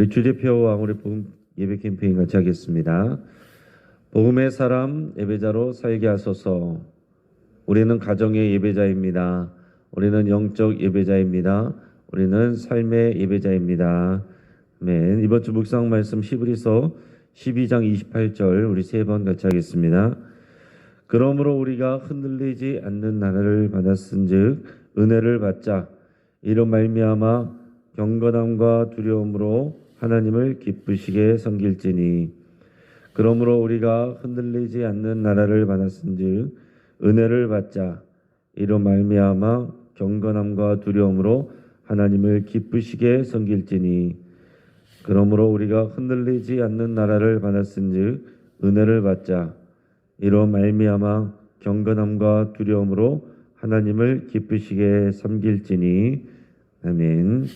우리 주대표와 우리 복음 예배 캠페인 같이 하겠습니다. 복음의 사람 예배자로 살게 하소서. 우리는 가정의 예배자입니다. 우리는 영적 예배자입니다. 우리는 삶의 예배자입니다. 아멘. 이번 주 묵상 말씀 히브리서 12장 28절 우리 세 번 같이 하겠습니다. 그러므로 우리가 흔들리지 않는 나라를 받았은즉 은혜를 받자. 이로 말미암아 경건함과 두려움으로 하나님을 기쁘시게 섬길지니. 그러므로 우리가 흔들리지 않는 나라를 받았은즉 은혜를 받자. 이로 말미암아 경건함과 두려움으로 하나님을 기쁘시게 섬길지니. 그러므로 우리가 흔들리지 않는 나라를 받았은즉 은혜를 받자. 이로 말미암아 경건함과 두려움으로 하나님을 기쁘시게 섬길지니. 아멘.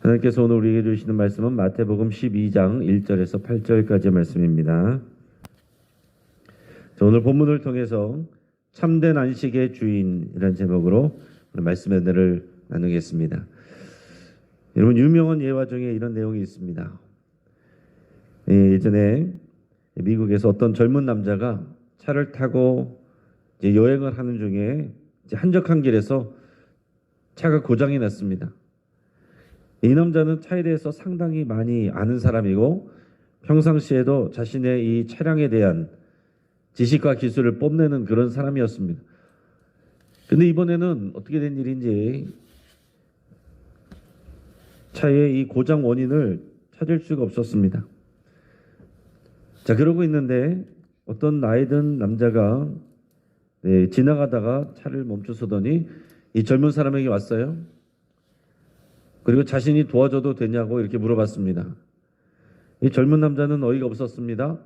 하나님께서 오늘 우리에게 주시는 말씀은 마태복음 12장 1절에서 8절까지의 말씀입니다. 오늘 본문을 통해서 참된 안식의 주인이라는 제목으로 오늘 말씀의 은혜를 나누겠습니다. 여러분, 유명한 예화 중에 이런 내용이 있습니다. 예전에 미국에서 어떤 젊은 남자가 차를 타고 이제 여행을 하는 중에 이제 한적한 길에서 차가 고장이 났습니다. 이 남자는 차에 대해서 상당히 많이 아는 사람이고 평상시에도 자신의 이 차량에 대한 지식과 기술을 뽐내는 그런 사람이었습니다. 근데 이번에는 어떻게 된 일인지 차의 이 고장 원인을 찾을 수가 없었습니다. 자, 그러고 있는데 어떤 나이 든 남자가 지나가다가 차를 멈춰서더니 이 젊은 사람에게 왔어요. 그리고 자신이 도와줘도 되냐고 이렇게 물어봤습니다. 이 젊은 남자는 어이가 없었습니다.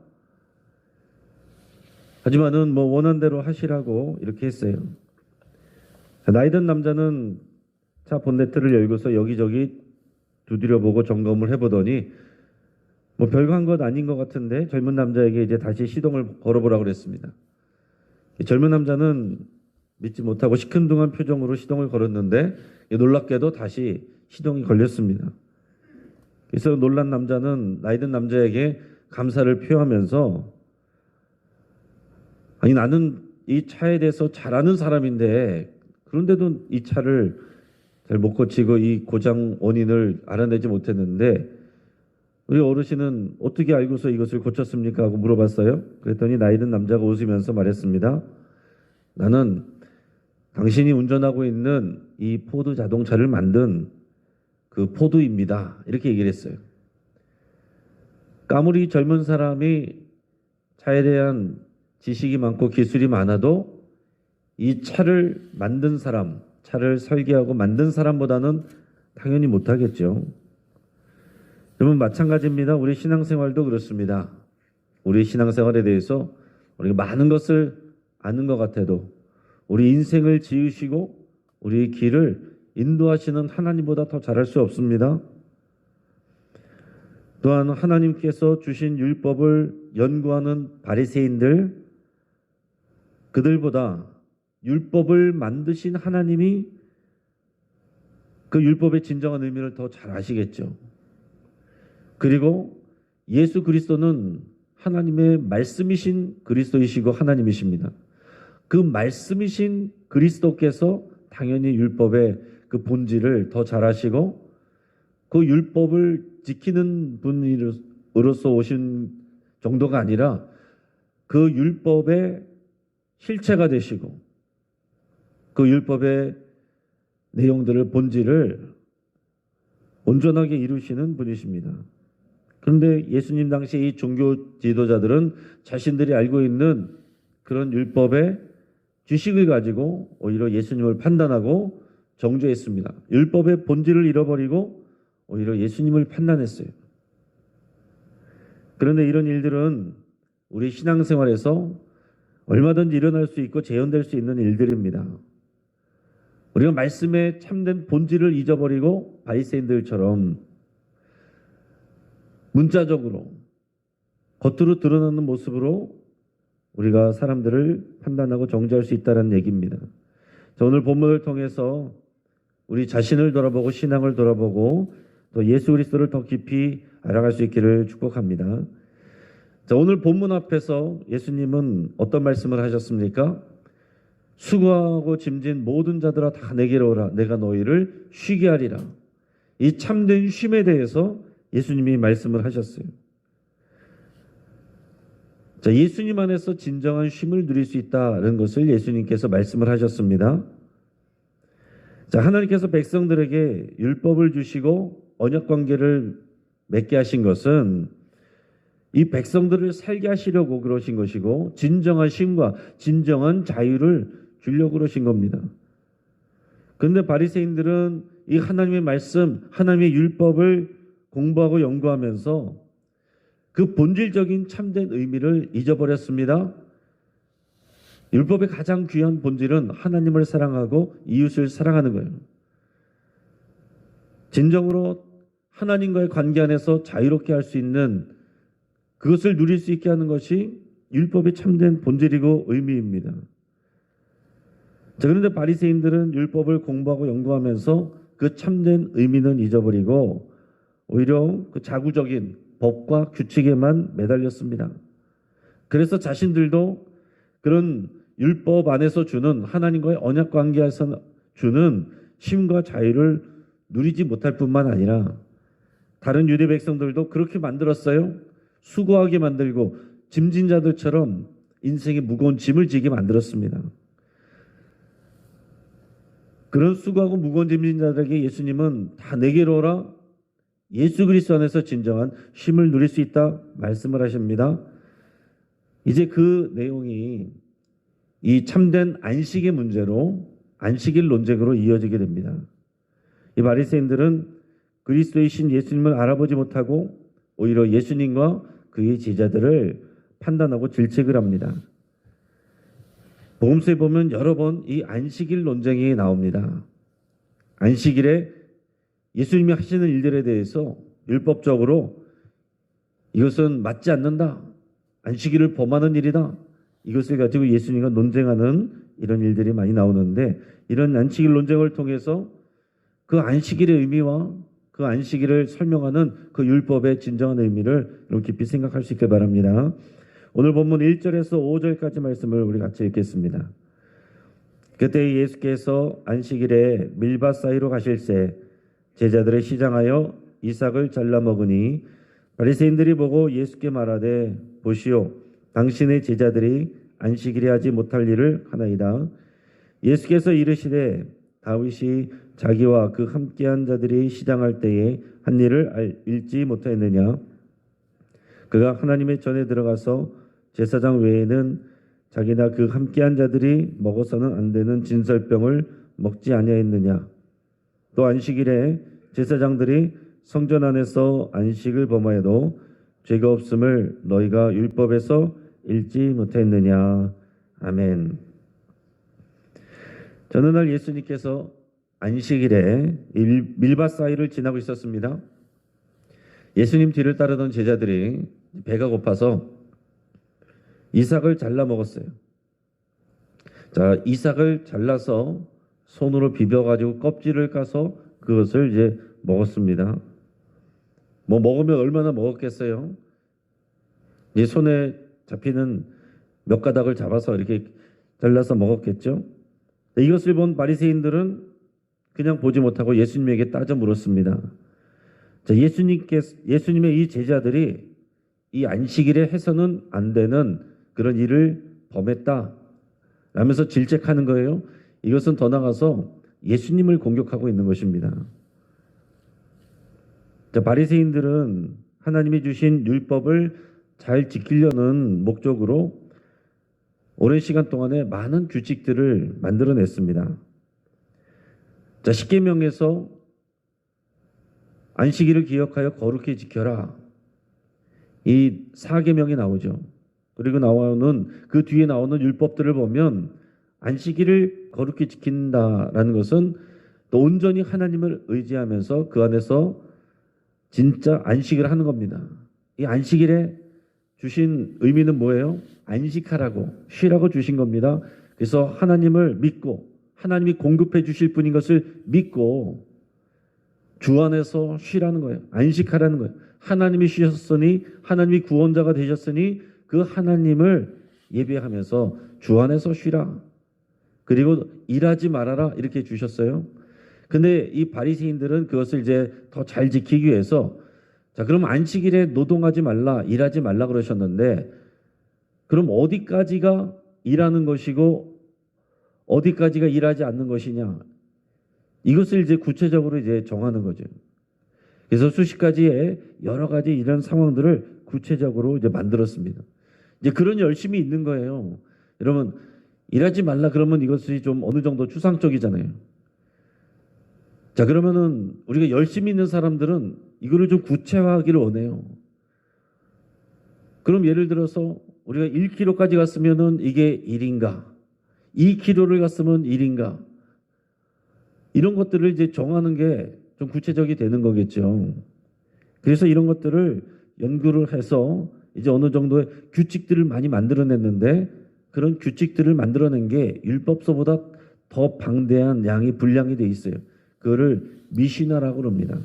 하지만은 원한 대로 하시라고 이렇게 했어요. 나이 든 남자는 차 본네트를 열고서 여기저기 두드려보고 점검을 해보더니 별거 한 것 아닌 것 같은데 젊은 남자에게 이제 다시 시동을 걸어보라고 그랬습니다. 젊은 남자는 믿지 못하고 시큰둥한 표정으로 시동을 걸었는데 놀랍게도 다시 시동이 걸렸습니다. 그래서 놀란 남자는 나이 든 남자에게 감사를 표하면서 아니, 나는 이 차에 대해서 잘 아는 사람인데 그런데도 이 차를 잘 못 고치고 이 고장 원인을 알아내지 못했는데 우리 어르신은 어떻게 알고서 이것을 고쳤습니까? 하고 물어봤어요. 그랬더니 나이 든 남자가 웃으면서 말했습니다. 나는 당신이 운전하고 있는 이 포드 자동차를 만든 그 포드입니다. 이렇게 얘기를 했어요. 아무리 젊은 사람이 차에 대한 지식이 많고 기술이 많아도 이 차를 만든 사람, 차를 설계하고 만든 사람보다는 당연히 못하겠죠. 여러분, 마찬가지입니다. 우리 신앙생활도 그렇습니다. 우리 신앙생활에 대해서 우리가 많은 것을 아는 것 같아도 우리 인생을 지으시고 우리 길을 인도하시는 하나님보다 더 잘할 수 없습니다. 또한 하나님께서 주신 율법을 연구하는 바리새인들, 그들보다 율법을 만드신 하나님이 그 율법의 진정한 의미를 더 잘 아시겠죠. 그리고 예수 그리스도는 하나님의 말씀이신 그리스도이시고 하나님이십니다. 그 말씀이신 그리스도께서 당연히 율법의 그 본질을 더 잘 아시고 그 율법을 지키는 분으로서 오신 정도가 아니라 그 율법의 실체가 되시고 그 율법의 내용들을 본질을 온전하게 이루시는 분이십니다. 그런데 예수님 당시 이 종교 지도자들은 자신들이 알고 있는 그런 율법의 지식을 가지고 오히려 예수님을 판단하고 정죄했습니다. 율법의 본질을 잃어버리고 오히려 예수님을 판단했어요. 그런데 이런 일들은 우리 신앙생활에서 얼마든지 일어날 수 있고 재현될 수 있는 일들입니다. 우리가 말씀의 참된 본질을 잊어버리고 바리새인들처럼 문자적으로 겉으로 드러나는 모습으로 우리가 사람들을 판단하고 정죄할 수 있다는 얘기입니다. 오늘 본문을 통해서 우리 자신을 돌아보고 신앙을 돌아보고 또 예수 그리스도를 더 깊이 알아갈 수 있기를 축복합니다. 자, 오늘 본문 앞에서 예수님은 어떤 말씀을 하셨습니까? 수고하고 짐진 모든 자들아 다 내게로 오라. 내가 너희를 쉬게 하리라. 이 참된 쉼에 대해서 예수님이 말씀을 하셨어요. 자, 예수님 안에서 진정한 쉼을 누릴 수 있다는 것을 예수님께서 말씀을 하셨습니다. 자, 하나님께서 백성들에게 율법을 주시고 언약 관계를 맺게 하신 것은 이 백성들을 살게 하시려고 그러신 것이고, 진정한 쉼과 진정한 자유를 주려고 그러신 겁니다. 그런데 바리새인들은 이 하나님의 말씀, 하나님의 율법을 공부하고 연구하면서 그 본질적인 참된 의미를 잊어버렸습니다. 율법의 가장 귀한 본질은 하나님을 사랑하고 이웃을 사랑하는 거예요. 진정으로 하나님과의 관계 안에서 자유롭게 할 수 있는, 그것을 누릴 수 있게 하는 것이 율법의 참된 본질이고 의미입니다. 자, 그런데 바리새인들은 율법을 공부하고 연구하면서 그 참된 의미는 잊어버리고 오히려 그 자구적인 법과 규칙에만 매달렸습니다. 그래서 자신들도 그런 율법 안에서 주는 하나님과의 언약 관계에서 주는 쉼과 자유를 누리지 못할 뿐만 아니라 다른 유대 백성들도 그렇게 만들었어요. 수고하게 만들고 짐진 자들처럼 인생의 무거운 짐을 지게 만들었습니다. 그런 수고하고 무거운 짐진 자들에게 예수님은 다 내게로 오라. 예수 그리스도 안에서 진정한 쉼을 누릴 수 있다 말씀을 하십니다. 이제 그 내용이 이 참된 안식의 문제로, 안식일 논쟁으로 이어지게 됩니다. 이 바리새인들은 그리스도의 신 예수님을 알아보지 못하고 오히려 예수님과 그의 제자들을 판단하고 질책을 합니다. 복음서에 보면 여러 번 이 안식일 논쟁이 나옵니다. 안식일에 예수님이 하시는 일들에 대해서 율법적으로 이것은 맞지 않는다, 안식일을 범하는 일이다, 이것을 가지고 예수님과 논쟁하는 이런 일들이 많이 나오는데, 이런 안식일 논쟁을 통해서 그 안식일의 의미와 그 안식일을 설명하는 그 율법의 진정한 의미를 여러분 깊이 생각할 수 있길 바랍니다. 오늘 본문 1절에서 5절까지 말씀을 우리 같이 읽겠습니다. 그때 예수께서 안식일에 밀밭 사이로 가실새 제자들을 시장하여 이삭을 잘라 먹으니 바리새인들이 보고 예수께 말하되 보시오, 당신의 제자들이 안식일에 하지 못할 일을 하나이다. 예수께서 이르시되 다윗이 자기와 그 함께한 자들이 시장할 때에 한 일을 읽지 못하였느냐? 그가 하나님의 전에 들어가서 제사장 외에는 자기나 그 함께한 자들이 먹어서는 안 되는 진설병을 먹지 아니하였느냐? 또 안식일에 제사장들이 성전 안에서 안식을 범하여도 죄가 없음을 너희가 율법에서 읽지 못했느냐? 아멘. 어느 날 예수님께서 안식일에 밀밭 사이를 지나고 있었습니다. 예수님 뒤를 따르던 제자들이 배가 고파서 이삭을 잘라 먹었어요. 자, 이삭을 잘라서 손으로 비벼가지고 껍질을 까서 그것을 이제 먹었습니다. 뭐 먹으면 얼마나 먹었겠어요? 이제 손에 잡히는 몇 가닥을 잡아서 이렇게 잘라서 먹었겠죠. 이것을 본 바리새인들은 그냥 보지 못하고 예수님에게 따져 물었습니다. 자, 예수님의 이 제자들이 이 안식일에 해서는 안 되는 그런 일을 범했다 라면서 질책하는 거예요. 이것은 더 나아가서 예수님을 공격하고 있는 것입니다. 자, 바리새인들은 하나님이 주신 율법을 잘 지키려는 목적으로 오랜 시간 동안에 많은 규칙들을 만들어냈습니다. 자, 십계명에서 안식일을 기억하여 거룩히 지켜라, 이 4계명이 나오죠. 그리고 나오는 그 뒤에 나오는 율법들을 보면 안식일을 거룩히 지킨다라는 것은 또 온전히 하나님을 의지하면서 그 안에서 진짜 안식을 하는 겁니다. 이 안식일에 주신 의미는 뭐예요? 안식하라고, 쉬라고 주신 겁니다. 그래서 하나님을 믿고 하나님이 공급해 주실 분인 것을 믿고 주 안에서 쉬라는 거예요. 안식하라는 거예요. 하나님이 쉬셨으니, 하나님이 구원자가 되셨으니 그 하나님을 예배하면서 주 안에서 쉬라. 그리고 일하지 말아라 이렇게 주셨어요. 근데 이 바리새인들은 그것을 이제 더 잘 지키기 위해서 자, 그럼 안식일에 노동하지 말라, 일하지 말라 그러셨는데 그럼 어디까지가 일하는 것이고 어디까지가 일하지 않는 것이냐? 이것을 이제 구체적으로 이제 정하는 거죠. 그래서 수십 가지의 여러 가지 이런 상황들을 구체적으로 이제 만들었습니다. 이제 그런 열심이 있는 거예요. 여러분, 일하지 말라 그러면 이것이 좀 어느 정도 추상적이잖아요. 자, 그러면은 우리가 열심히 있는 사람들은 이거를 좀 구체화하기를 원해요. 그럼 예를 들어서 우리가 1km까지 갔으면은 이게 1인가? 2km를 갔으면 1인가? 이런 것들을 이제 정하는 게 좀 구체적이 되는 거겠죠. 그래서 이런 것들을 연구를 해서 이제 어느 정도의 규칙들을 많이 만들어냈는데 그런 규칙들을 만들어낸 게 율법서보다 더 방대한 양이 분량이 돼 있어요. 그거를 미시나라고 합니다.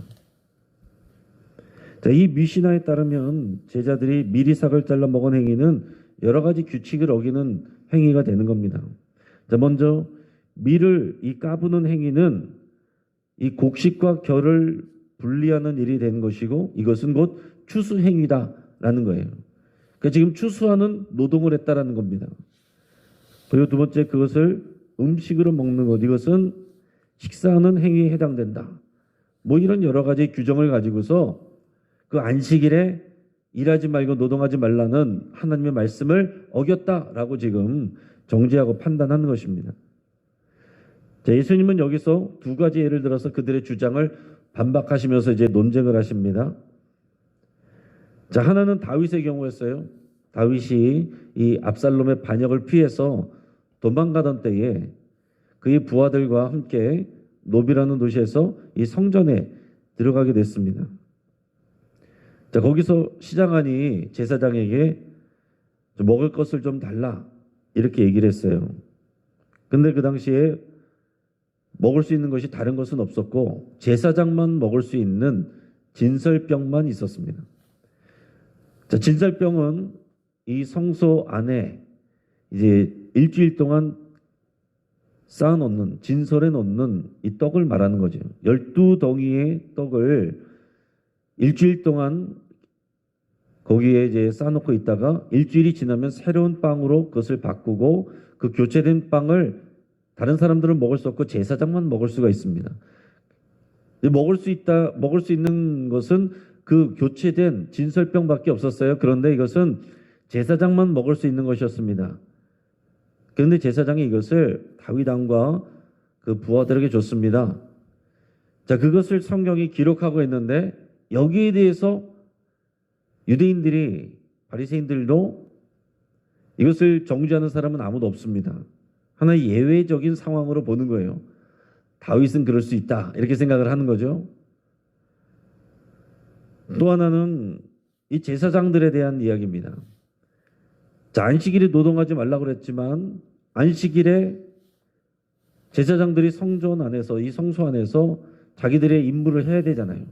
자, 이 미시나에 따르면 제자들이 미리삭을 잘라 먹은 행위는 여러 가지 규칙을 어기는 행위가 되는 겁니다. 자, 먼저 밀을 이 까부는 행위는 이 곡식과 결을 분리하는 일이 되는 것이고 이것은 곧 추수 행위다라는 거예요. 그러니까 지금 추수하는 노동을 했다라는 겁니다. 그리고 두 번째 그것을 음식으로 먹는 것 이것은 식사하는 행위에 해당된다. 뭐 이런 여러 가지 규정을 가지고서 그 안식일에 일하지 말고 노동하지 말라는 하나님의 말씀을 어겼다라고 지금 정죄하고 판단하는 것입니다. 자, 예수님은 여기서 두 가지 예를 들어서 그들의 주장을 반박하시면서 이제 논쟁을 하십니다. 자, 하나는 다윗의 경우였어요. 다윗이 이 압살롬의 반역을 피해서 도망가던 때에 그의 부하들과 함께 노비라는 도시에서 이 성전에 들어가게 됐습니다. 자, 거기서 시장하니 제사장에게 먹을 것을 좀 달라 이렇게 얘기를 했어요. 근데 그 당시에 먹을 수 있는 것이 다른 것은 없었고 제사장만 먹을 수 있는 진설병만 있었습니다. 자, 진설병은 이 성소 안에 이제 일주일 동안 쌓아놓는 진설에 놓는 이 떡을 말하는 거죠. 12덩이의 떡을 일주일 동안 거기에 이제 쌓아놓고 있다가 일주일이 지나면 새로운 빵으로 그것을 바꾸고 그 교체된 빵을 다른 사람들은 먹을 수 없고 제사장만 먹을 수가 있습니다. 먹을 수 있는 것은 그 교체된 진설병밖에 없었어요. 그런데 이것은 제사장만 먹을 수 있는 것이었습니다. 그런데 제사장이 이것을 다윗 왕과 그 부하들에게 줬습니다. 자, 그것을 성경이 기록하고 있는데 여기에 대해서 유대인들이 바리새인들도 이것을 정죄하는 사람은 아무도 없습니다. 하나의 예외적인 상황으로 보는 거예요. 다윗은 그럴 수 있다 이렇게 생각을 하는 거죠. 또 하나는 이 제사장들에 대한 이야기입니다. 자, 안식일에 노동하지 말라고 그랬지만 안식일에 제사장들이 성전 안에서 이 성소 안에서 자기들의 임무를 해야 되잖아요.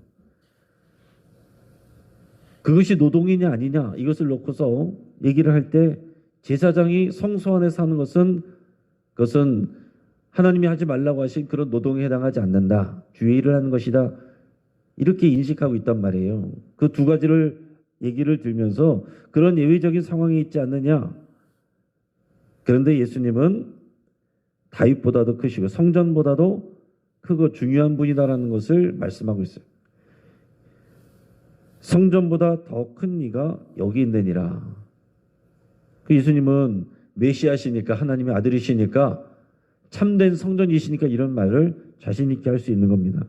그것이 노동이냐 아니냐 이것을 놓고서 얘기를 할 때 제사장이 성소 안에서 하는 그것은 하나님이 하지 말라고 하신 그런 노동에 해당하지 않는다. 주의 일을 하는 것이다. 이렇게 인식하고 있단 말이에요. 그 두 가지를 얘기를 들면서 그런 예외적인 상황이 있지 않느냐. 그런데 예수님은 다윗보다도 크시고 성전보다도 크고 중요한 분이다라는 것을 말씀하고 있어요. 성전보다 더 큰 이가 여기 있느니라. 그 예수님은 메시아시니까 하나님의 아들이시니까 참된 성전이시니까 이런 말을 자신 있게 할 수 있는 겁니다.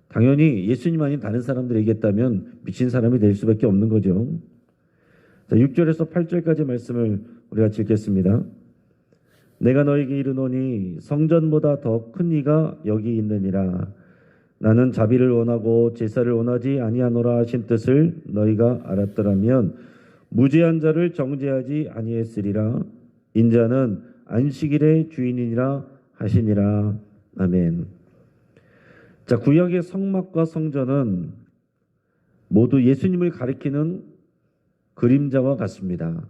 당연히 예수님 아닌 다른 사람들이 얘기했다면 미친 사람이 될 수밖에 없는 거죠. 자, 6절에서 8절까지 말씀을 우리가 읽겠습니다. 내가 너에게 이르노니 성전보다 더 큰 이가 여기 있느니라. 나는 자비를 원하고 제사를 원하지 아니하노라 하신 뜻을 너희가 알았더라면 무죄한 자를 정죄하지 아니했으리라. 인자는 안식일의 주인이니라 하시니라. 아멘. 자, 구약의 성막과 성전은 모두 예수님을 가리키는 그림자와 같습니다.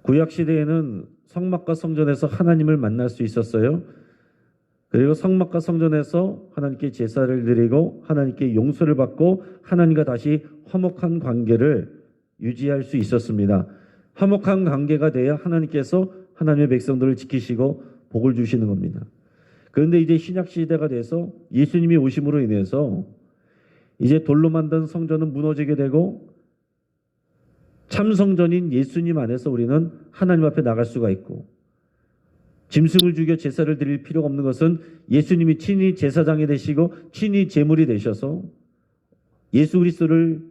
구약 시대에는 성막과 성전에서 하나님을 만날 수 있었어요. 그리고 성막과 성전에서 하나님께 제사를 드리고 하나님께 용서를 받고 하나님과 다시 화목한 관계를 유지할 수 있었습니다. 화목한 관계가 돼야 하나님께서 하나님의 백성들을 지키시고 복을 주시는 겁니다. 그런데 이제 신약 시대가 돼서 예수님이 오심으로 인해서 이제 돌로 만든 성전은 무너지게 되고 참 성전인 예수님 안에서 우리는 하나님 앞에 나갈 수가 있고, 짐승을 죽여 제사를 드릴 필요가 없는 것은 예수님이 친히 제사장이 되시고 친히 제물이 되셔서 예수 그리스도를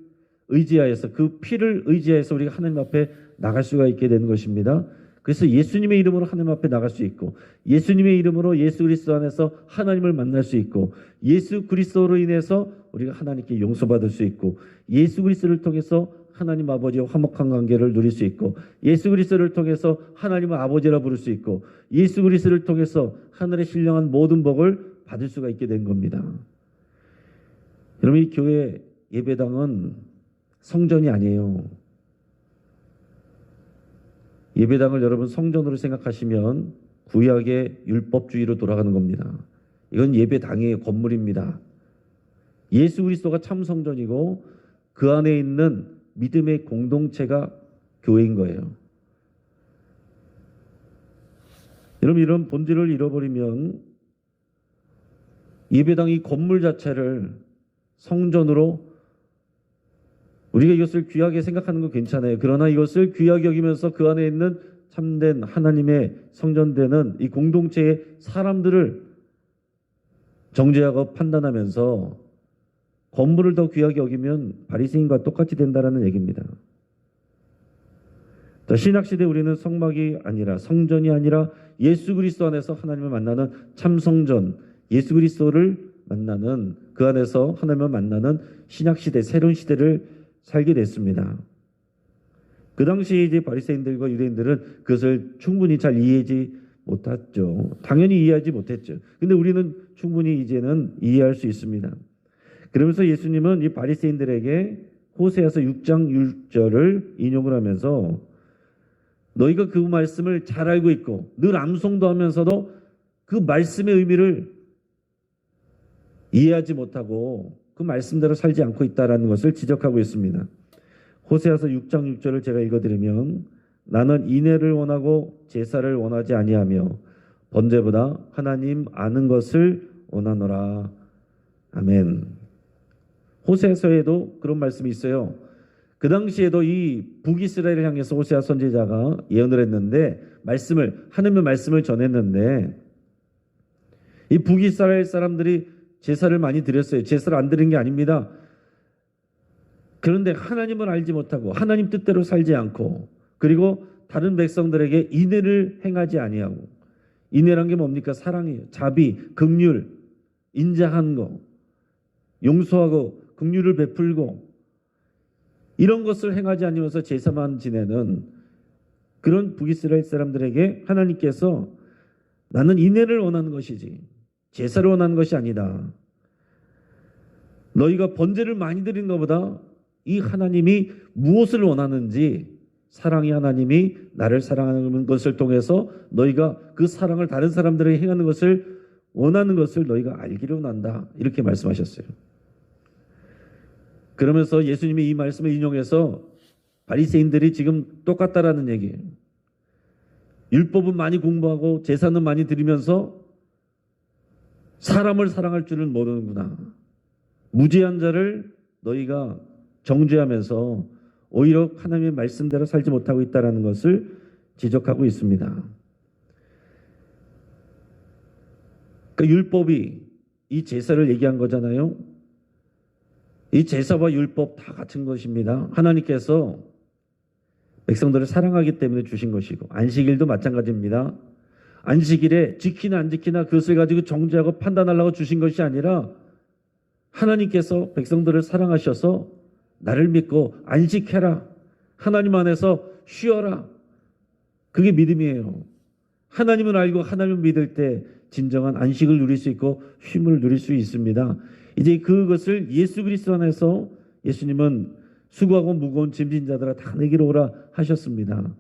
의지하여서 그 피를 의지하여서 우리가 하나님 앞에 나갈 수가 있게 되는 것입니다. 그래서 예수님의 이름으로 하나님 앞에 나갈 수 있고, 예수님의 이름으로 예수 그리스도 안에서 하나님을 만날 수 있고, 예수 그리스도로 인해서 우리가 하나님께 용서받을 수 있고, 예수 그리스도를 통해서 하나님 아버지와 화목한 관계를 누릴 수 있고, 예수 그리스도를 통해서 하나님을 아버지라 부를 수 있고, 예수 그리스도를 통해서 하늘의 신령한 모든 복을 받을 수가 있게 된 겁니다. 여러분, 이 교회 예배당은 성전이 아니에요. 예배당을 여러분 성전으로 생각하시면 구약의 율법주의로 돌아가는 겁니다. 이건 예배당의 건물입니다. 예수 그리스도가 참 성전이고 그 안에 있는 믿음의 공동체가 교회인 거예요. 여러분, 이런 본질을 잃어버리면 예배당 이 건물 자체를 성전으로, 우리가 이것을 귀하게 생각하는 건 괜찮아요. 그러나 이것을 귀하게 여기면서 그 안에 있는 참된 하나님의 성전되는 이 공동체의 사람들을 정죄하고 판단하면서 건물을 더 귀하게 여기면 바리새인과 똑같이 된다라는 얘기입니다. 자, 신약시대 우리는 성막이 아니라, 성전이 아니라 예수 그리스도 안에서 하나님을 만나는 참성전, 예수 그리스도를 만나는, 그 안에서 하나님을 만나는 신약시대, 새로운 시대를 살게 됐습니다. 그 당시에 이제 바리새인들과 유대인들은 그것을 충분히 잘 이해하지 못했죠. 당연히 이해하지 못했죠. 근데 우리는 충분히 이제는 이해할 수 있습니다. 그러면서 예수님은 이 바리새인들에게 호세아서 6장 6절을 인용을 하면서, 너희가 그 말씀을 잘 알고 있고 늘 암송도 하면서도 그 말씀의 의미를 이해하지 못하고 그 말씀대로 살지 않고 있다라는 것을 지적하고 있습니다. 호세아서 6장 6절을 제가 읽어드리면, 나는 인애를 원하고 제사를 원하지 아니하며 번제보다 하나님 아는 것을 원하노라. 아멘. 호세아서에도 그런 말씀이 있어요. 그 당시에도 이 북이스라엘을 향해서 호세아 선지자가 예언을 했는데, 하나님의 말씀을 전했는데, 이 북이스라엘 사람들이 제사를 많이 드렸어요. 제사를 안 드린 게 아닙니다. 그런데 하나님을 알지 못하고 하나님 뜻대로 살지 않고, 그리고 다른 백성들에게 인애를 행하지 아니하고, 인애란 게 뭡니까? 사랑이에요. 자비, 긍휼, 인자한 거, 용서하고 긍휼을 베풀고, 이런 것을 행하지 않으면서 제사만 지내는 그런 북이스라엘 사람들에게 하나님께서, 나는 인애를 원하는 것이지 제사를 원하는 것이 아니다. 너희가 번제를 많이 드리는 것보다 이 하나님이 무엇을 원하는지, 사랑의 하나님이 나를 사랑하는 것을 통해서 너희가 그 사랑을 다른 사람들에게 행하는 것을 원하는 것을 너희가 알기를 원한다. 이렇게 말씀하셨어요. 그러면서 예수님이 이 말씀을 인용해서 바리새인들이 지금 똑같다라는 얘기예요. 율법은 많이 공부하고 제사는 많이 드리면서 사람을 사랑할 줄은 모르는구나. 무죄한 자를 너희가 정죄하면서 오히려 하나님의 말씀대로 살지 못하고 있다는 것을 지적하고 있습니다. 그 율법이 이 제사를 얘기한 거잖아요. 이 제사와 율법 다 같은 것입니다. 하나님께서 백성들을 사랑하기 때문에 주신 것이고, 안식일도 마찬가지입니다. 안식일에 지키나 안 지키나 그것을 가지고 정죄하고 판단하려고 주신 것이 아니라, 하나님께서 백성들을 사랑하셔서 나를 믿고 안식해라, 하나님 안에서 쉬어라, 그게 믿음이에요. 하나님을 알고 하나님을 믿을 때 진정한 안식을 누릴 수 있고 쉼을 누릴 수 있습니다. 이제 그것을 예수 그리스도 안에서 예수님은 수고하고 무거운 짐진 자들아 다 내게로 오라 하셨습니다.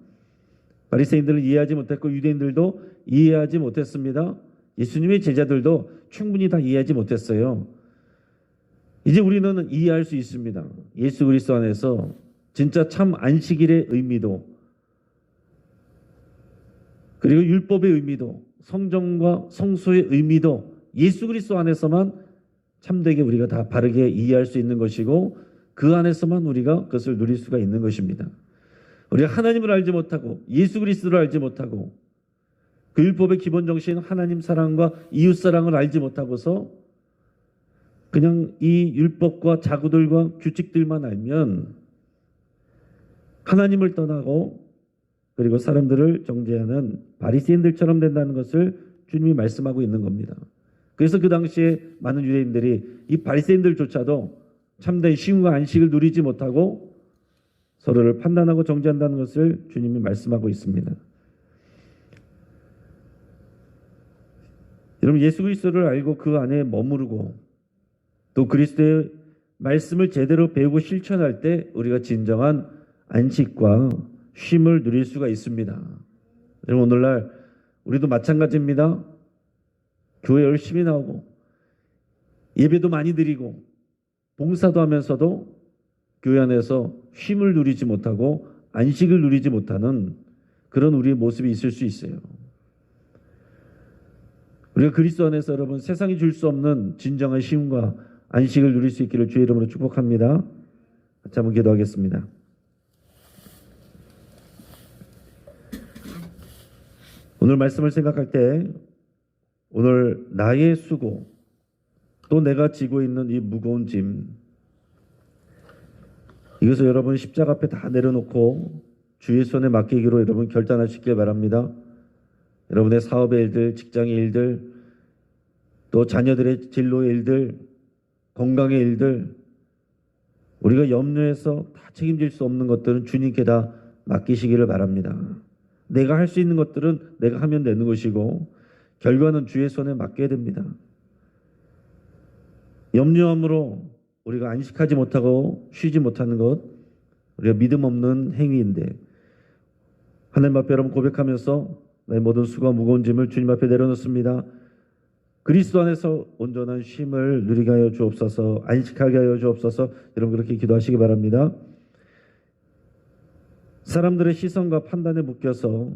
바리새인들은 이해하지 못했고 유대인들도 이해하지 못했습니다. 예수님의 제자들도 충분히 다 이해하지 못했어요. 이제 우리는 이해할 수 있습니다. 예수 그리스도 안에서 진짜 참 안식일의 의미도, 그리고 율법의 의미도, 성정과 성소의 의미도 예수 그리스도 안에서만 참되게 우리가 다 바르게 이해할 수 있는 것이고, 그 안에서만 우리가 그것을 누릴 수가 있는 것입니다. 우리가 하나님을 알지 못하고 예수 그리스도를 알지 못하고 그 율법의 기본 정신 하나님 사랑과 이웃 사랑을 알지 못하고서 그냥 이 율법과 자구들과 규칙들만 알면 하나님을 떠나고 그리고 사람들을 정죄하는 바리새인들처럼 된다는 것을 주님이 말씀하고 있는 겁니다. 그래서 그 당시에 많은 유대인들이 이 바리새인들조차도 참된 쉼과 안식을 누리지 못하고 서로를 판단하고 정죄한다는 것을 주님이 말씀하고 있습니다. 여러분, 예수 그리스도를 알고 그 안에 머무르고 또 그리스도의 말씀을 제대로 배우고 실천할 때 우리가 진정한 안식과 쉼을 누릴 수가 있습니다. 여러분, 오늘날 우리도 마찬가지입니다. 교회 열심히 나오고 예배도 많이 드리고 봉사도 하면서도 교회 안에서 쉼을 누리지 못하고 안식을 누리지 못하는 그런 우리의 모습이 있을 수 있어요. 우리가 그리스도 안에서 여러분 세상이 줄 수 없는 진정한 쉼과 안식을 누릴 수 있기를 주의 이름으로 축복합니다. 같이 한번 기도하겠습니다. 오늘 말씀을 생각할 때 오늘 나의 수고 또 내가 지고 있는 이 무거운 짐, 이것을 여러분 십자가 앞에 다 내려놓고 주의 손에 맡기기로 여러분 결단하시길 바랍니다. 여러분의 사업의 일들, 직장의 일들, 또 자녀들의 진로의 일들, 건강의 일들, 우리가 염려해서 다 책임질 수 없는 것들은 주님께 다 맡기시기를 바랍니다. 내가 할 수 있는 것들은 내가 하면 되는 것이고 결과는 주의 손에 맡겨야 됩니다. 염려함으로 우리가 안식하지 못하고 쉬지 못하는 것, 우리가 믿음 없는 행위인데 하나님 앞에 여러분 고백하면서 나의 모든 수고와 무거운 짐을 주님 앞에 내려놓습니다. 그리스도 안에서 온전한 쉼을 누리게 하여 주옵소서, 안식하게 하여 주옵소서. 여러분 그렇게 기도하시기 바랍니다. 사람들의 시선과 판단에 묶여서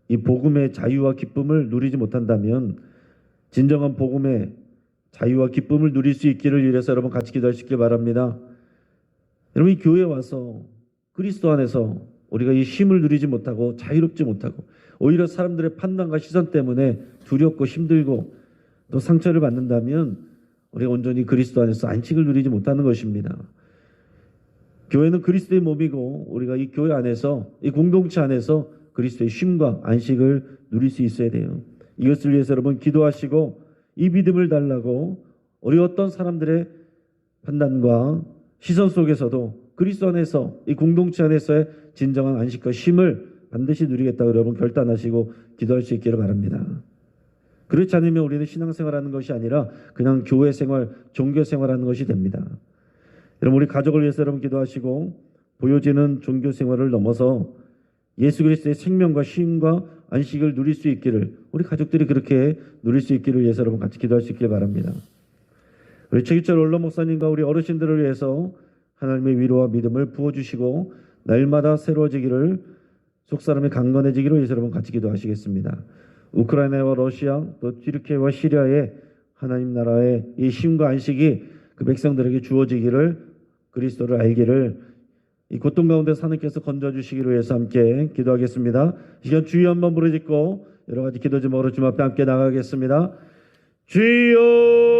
이 복음의 자유와 기쁨을 누리지 못한다면 진정한 복음의 자유와 기쁨을 누릴 수 있기를 위해서 여러분 같이 기도하시길 바랍니다. 여러분 이 교회에 와서 그리스도 안에서 우리가 이 쉼을 누리지 못하고 자유롭지 못하고 오히려 사람들의 판단과 시선 때문에 두렵고 힘들고 또 상처를 받는다면 우리가 온전히 그리스도 안에서 안식을 누리지 못하는 것입니다. 교회는 그리스도의 몸이고 우리가 이 교회 안에서 이 공동체 안에서 그리스도의 쉼과 안식을 누릴 수 있어야 돼요. 이것을 위해서 여러분 기도하시고 이 믿음을 달라고 우리 어떤 사람들의 판단과 시선 속에서도 그리스도 안에서 이 공동체 안에서의 진정한 안식과 쉼을 반드시 누리겠다고 여러분 결단하시고 기도할 수 있기를 바랍니다. 그렇지 않으면 우리는 신앙생활하는 것이 아니라 그냥 교회 생활, 종교 생활하는 것이 됩니다. 여러분 우리 가족을 위해서 여러분 기도하시고 보여지는 종교 생활을 넘어서 예수 그리스도의 생명과 쉼과 안식을 누릴 수 있기를 우리 가족들이 그렇게 누릴 수 있기를 위해서 여러분 같이 기도할 수 있기를 바랍니다. 우리 최기철 원로 목사님과 우리 어르신들을 위해서 하나님의 위로와 믿음을 부어주시고 날마다 새로워지기를 속사람이 강건해지기를 위해서 여러분 같이 기도하시겠습니다. 우크라이나와 러시아 또 튀르키예와 시리아의 하나님 나라의 이 쉼과 안식이 그 백성들에게 주어지기를 그리스도를 알기를 이 고통 가운데 하나님께서 건져주시기를 위해서 함께 기도하겠습니다. 이 시간 주여 한번 부르짖고 여러 가지 기도 제목으로 주님 앞에 함께 나가겠습니다. 주여